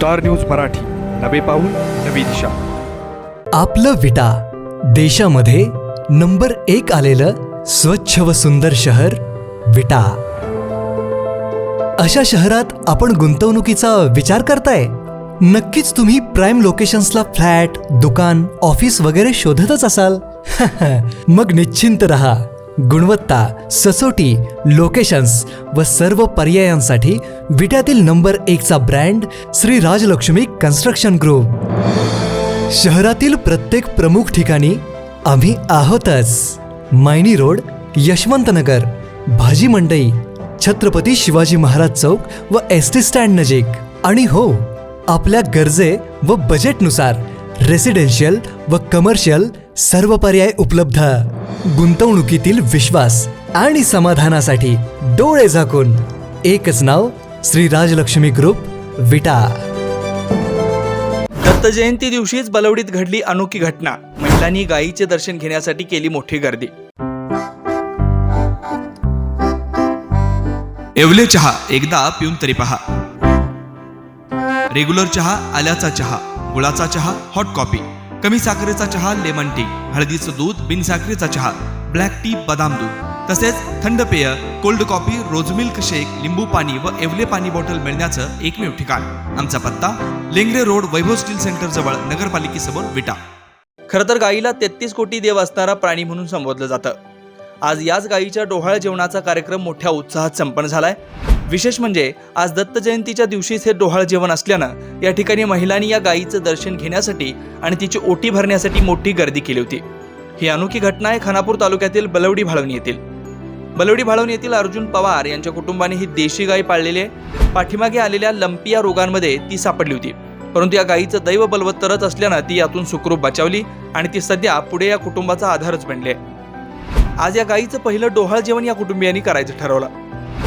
Star news Marathi, नवे पाऊल नवी दिशा. आपलं विटा देशामध्ये नंबर 1 आलेलं स्वच्छ व सुंदर शहर विटा. अशा शहरात आपण गुंतवणुकीचा विचार करताय? नक्कीच तुम्ही प्राइम लोकेशन्सला फ्लॅट, दुकान, ऑफिस वगैरे शोधतच असाल. मग निश्चिंत रहा. गुणवत्ता, सचोटी, लोकेशन्स व सर्व पर्यायांसाठी विट्यातील नंबर 1 चा brand Shri Rajlakshmi construction group. शहरातील प्रत्येक प्रमुख ठिकाणी आम्ही आहोतच. मायनी रोड, यशवंतनगर, भाजी मंडई, छत्रपती शिवाजी महाराज चौक व एसटी स्टँड नजीक. आणि हो, आपल्या गरजे व बजेटनुसार रेसिडेन्शियल व कमर्शियल सर्व पर्याय उपलब्ध. गुंतवणुकीतील विश्वास आणि समाधानासाठी डोळे झाकून एकच नाव, श्री राजलक्ष्मी ग्रुप विटा. दत्त जयंती दिवशीच बलवडीत घडली अनोखी घटना. महिलांनी गायीचे दर्शन घेण्यासाठी केली मोठी गर्दी. येवले चहा एकदा पिऊन तरी पहा. रेग्युलर चहा, आल्याचा चहा, गुळाचा चहा, हॉट कॉफी, कमी साखरेचा चहा, लेमन टी, हळदीचं दूध, बिनसाखरेचा चहा, ब्लॅक टी, बदाम दूध, तसेच थंड पेय, कोल्ड कॉफी, रोज मिल्क शेक, लिंबू पाणी व येवले पाणी बॉटल मिळण्याचं एकमेव ठिकाण. आमचा पत्ता लेंगरे रोड, वैभव स्टील सेंटर जवळ, नगरपालिकेसमोर विटा. खरं तर गायीला 33 कोटी देव असणारा प्राणी म्हणून संबोधलं जातं. आज याच गायीच्या डोहाळ जेवणाचा कार्यक्रम मोठ्या उत्साहात संपन्न झालाय. विशेष म्हणजे आज दत्त जयंतीच्या दिवशीच हे डोहाळ जेवण असल्यानं या ठिकाणी महिलांनी या गायीचं दर्शन घेण्यासाठी आणि तिची ओटी भरण्यासाठी मोठी गर्दी केली होती. ही अनोखी घटना आहे खानापूर तालुक्यातील बलवडी भाळवणी येथील. बलवडी भाळवणी येथील अर्जुन पवार यांच्या कुटुंबाने ही देशी गाय पाळलेली आहे. पाठीमागे आलेल्या लंपी या रोगांमध्ये ती सापडली होती, परंतु या गायीचं दैव बलवत्तरच असल्यानं ती यातून सुखरूप बचावली आणि ती सध्या पुढे या कुटुंबाचा आधारच बनली आहे. आज या गायीचं पहिलं डोहाळ जेवण या कुटुंबियांनी करायचं ठरवलं.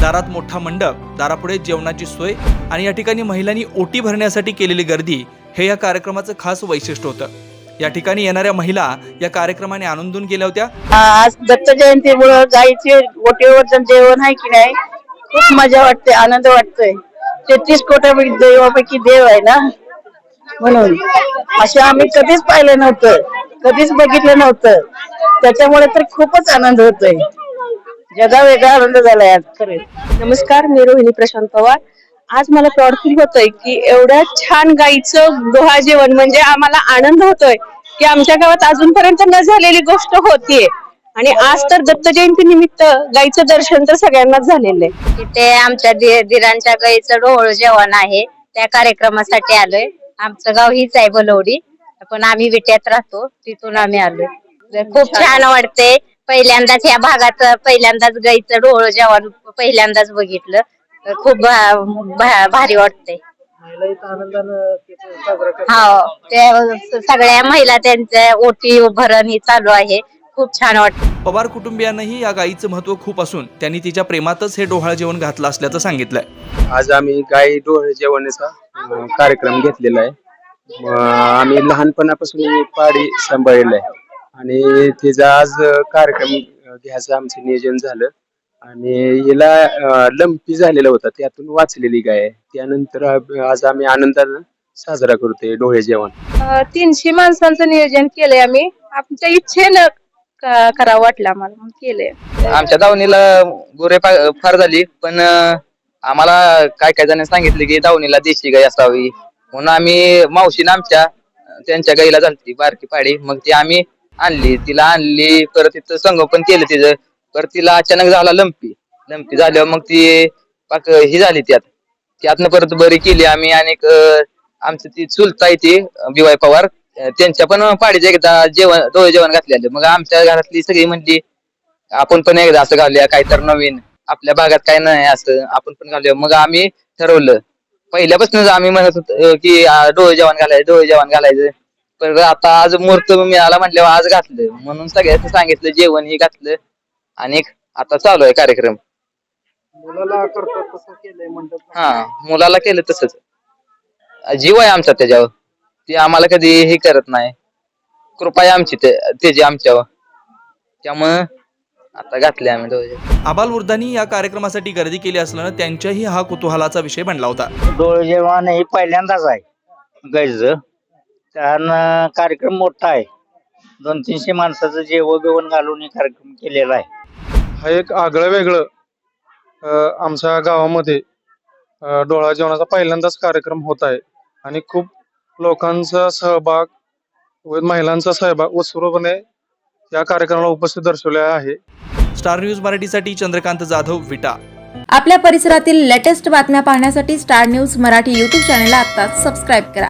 दारात मोठा मंडप, दारापुढे जेवणाची सोय आणि या ठिकाणी महिलांनी ओटी भरण्यासाठी केलेली गर्दी हे या कार्यक्रमाचं खास वैशिष्ट्य होतं. या ठिकाणी येणाऱ्या महिला या कार्यक्रमाने आनंदून गेल्या होत्या. आज दत्त जयंतीमुळे गायीचे ओटीवरचं जेवण आहे की नाही, खूप मजा वाटते, आनंद वाटतोय. 33 कोटी देवापैकी देव आहे ना, म्हणून असं आम्ही कधीच पाहिलं नव्हतं, कधीच बघितलं नव्हतं. त्याच्यामुळे तर खूपच आनंद होतोय. जगा वेगळा आनंद झालाय आज खरंच. नमस्कार, मी रोहिणी प्रशांत पवार. आज मला प्राऊड फील होतोय की एवढ्या छान गाईचं डोहाळ जेवण म्हणजे आम्हाला आनंद होतोय की आमच्या गावात अजूनपर्यंत न झालेली गोष्ट होतीये. आणि आज तर दत्त जयंती निमित्त गाईचं दर्शन तर सगळ्यांनाच झालेलं आहे. इथे आमच्या दिरांच्या गाईचं डोहाळ जेवण आहे, त्या कार्यक्रमासाठी आलोय. आमचं गाव हीच आहे बलवडी, पण आम्ही विट्यात राहतो, तिथून आम्ही आलोय. खूप छान वाटते. पहिल्यांदाच या भागात पहिल्यांदाच गाईचं डोहाळ जेवण पहिल्यांदाच बघितलं. खूप भारी वाटते. हो, ते सगळ्या महिला त्यांच्या ओटी भरण ही चालू आहे. खूप छान वाटतं. पवार कुटुंबियांनाही या गायीचं महत्व खूप असून त्यांनी तिच्या प्रेमातच हे डोहाळ जेवण घातलं असल्याचं सांगितलंय. आज आम्ही गाई डोहाळ जेवणाचा कार्यक्रम घेतलेला आहे. आम्ही लहानपणापासून पाडी सांभाळलेला आहे आणि तिचा आज कार्यक्रम घ्यायचं आमचं नियोजन झालं. आणि हिला लंपी झालेला होता, त्यातून वाचलेली गाय आहे. त्यानंतर आज आम्ही आनंदानं साजरा करतोय डोळे जेवण. 300 माणसांचं नियोजन केलंय आम्ही. आमच्या इच्छेनं करावं वाटलं आम्हाला, म्हणून केलंय. आमच्या दावणीला गुरे फार झाली, पण आम्हाला काय काय जणांनी सांगितले की दावणीला देशी गाय असावी, म्हणून आम्ही मावशीनं आमच्या त्यांच्या गाईला झालती बारकी पाडी, मग ती आम्ही आणली. तिला आणली, परत तिथं संगोपन केलं तिचं. परत तिला अचानक झाला लंपी झाल्यावर मग ती पाक ही झाली, त्यातनं परत बरी केली आम्ही. आणि आमची ती चुलता आहे ती बिवाय पवार, त्यांच्या पण पाडीचं एकदा डोळे जेवण घातलेलं. मग आमच्या घरातली सगळी म्हणली आपण पण एकदा असं घालूया, काय तर नवीन, आपल्या भागात काय नाही असं, आपण पण घालूया. मग आम्ही ठरवलं. पहिल्यापासूनच आम्ही म्हणत होतो की डोळे जेवण घालायचं. पण आता आज मुहूर्त मिळाला म्हटल्यावर आज घातलं, म्हणून सगळ्यांनी सांगितलं जेवण ही घातलं. आणि आता चालू आहे कार्यक्रम. मुलाला केलं तसंच. जीव आहे आमचा त्याच्यावर, ती आम्हाला कधी हे करत नाही. कृपा आहे आमची त्याची आमच्यावर, त्यामुळं आता घातले आम्ही डोळे. आबालवृद्धांनी या कार्यक्रमासाठी गर्दी केली असल्यानं त्यांच्याही हा कुतूहलाचा विषय बनला होता. डोळे जेवण हे पहिल्यांदाच आहे गाईचं. त्यानं कार्यक्रम मोठा आहे. 200-300 माणसाचं जेवण बिवण घालून हे कार्यक्रम केलेला आहे. हा एक आगळं वेगळं आमच्या गावामध्ये डोळा जेवणाचा पहिल्यांदाच कार्यक्रम होत आहे आणि खूप लोकांचा सहभाग व महिलांचा सहभाग उत्स्फूर्तपणे या कार्यक्रमाला उपस्थित दर्शवले आहे. स्टार न्यूज मराठीसाठी चंद्रकांत जाधव, विटा. आपल्या परिसरातील लेटेस्ट बातम्या पाहण्यासाठी स्टार न्यूज मराठी यूट्यूब चॅनलला आत्ताच सबस्क्राईब करा.